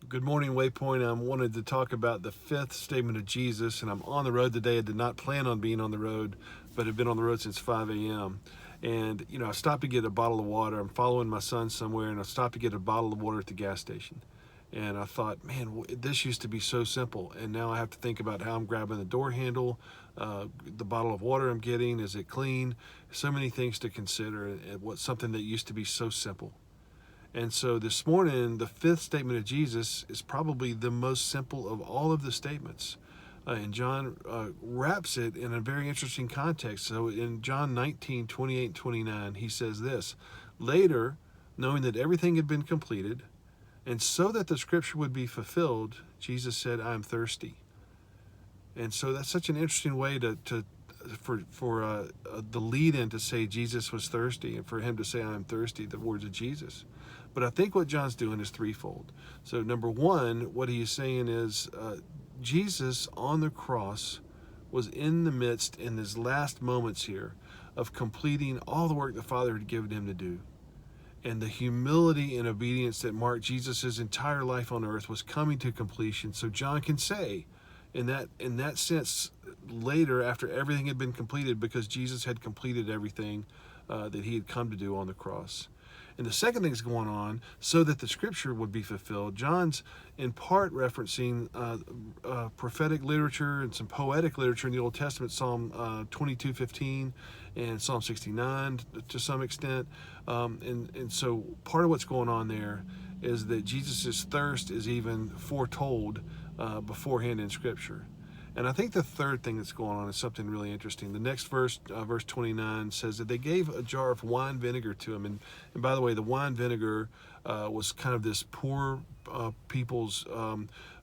Good morning, Waypoint. I wanted to talk about the fifth statement of Jesus, and I'm on the road today. I did not plan on being on the road, but have been on the road since 5 a.m. And, I stopped to get a bottle of water. I'm following my son somewhere, and I stopped to get a bottle of water at the gas station. And I thought, man, this used to be so simple. And now I have to think about how I'm grabbing the door handle, the bottle of water I'm getting, is it clean? So many things to consider, and what's something that used to be so simple. And so this morning, the fifth statement of Jesus is probably the most simple of all of the statements. And John wraps it in a very interesting context. So in John 19:28 and 29, he says this: Later, knowing that everything had been completed, and so that the scripture would be fulfilled, Jesus said, I am thirsty. And so that's such an interesting way for the lead-in to say Jesus was thirsty, and for him to say, I am thirsty, the words of Jesus. But I think what John's doing is threefold. So number one, what he is saying is Jesus on the cross was in the midst, in his last moments here, of completing all the work the Father had given him to do. And the humility and obedience that marked Jesus' entire life on earth was coming to completion. So John can say, in that sense, later, after everything had been completed, because Jesus had completed everything that he had come to do on the cross. And the second thing that's going on, so that the scripture would be fulfilled, John's in part referencing prophetic literature and some poetic literature in the Old Testament, Psalm 22:15 and Psalm 69 to some extent. And so part of what's going on there is that Jesus' thirst is even foretold beforehand in Scripture. And I think the third thing that's going on is something really interesting. The next verse, verse 29, says that they gave a jar of wine vinegar to him. And by the way, the wine vinegar was kind of this poor people's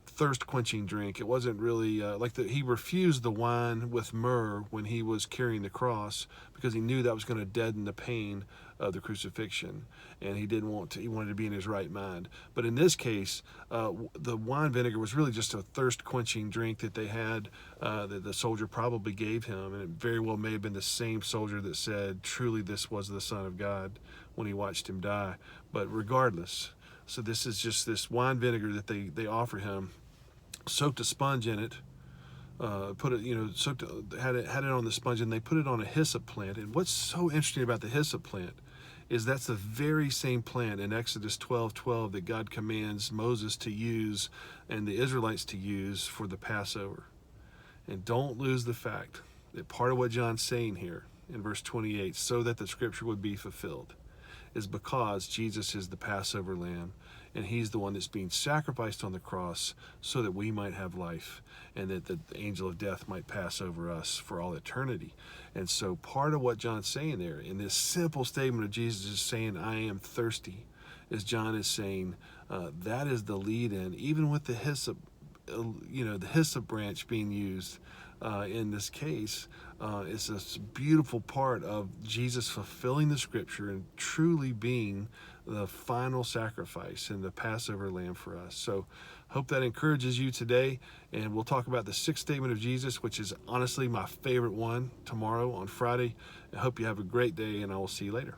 thirst-quenching drink. It wasn't really he refused the wine with myrrh when he was carrying the cross, because he knew that was going to deaden the pain of the crucifixion, and he didn't want to. He wanted to be in his right mind. But in this case, the wine vinegar was really just a thirst-quenching drink that they had, that the soldier probably gave him, and it very well may have been the same soldier that said, "Truly, this was the Son of God," when he watched him die. But regardless, so this is just this wine vinegar that they offer him, soaked a sponge in it. Put it, had it on the sponge, and they put it on a hyssop plant. And what's so interesting about the hyssop plant is that's the very same plant in Exodus 12:12 that God commands Moses to use and the Israelites to use for the Passover. And don't lose the fact that part of what John's saying here in verse 28, so that the scripture would be fulfilled, is because Jesus is the Passover lamb, and he's the one that's being sacrificed on the cross so that we might have life, and that the angel of death might pass over us for all eternity. And so part of what John's saying there in this simple statement of Jesus is saying, I am thirsty, is John is saying that is the lead in, even with the hyssop, the hyssop branch being used in this case. It's a beautiful part of Jesus fulfilling the scripture and truly being the final sacrifice and the Passover lamb for us. So hope that encourages you today. And we'll talk about the sixth statement of Jesus, which is honestly my favorite one, tomorrow on Friday. I hope you have a great day, and I will see you later.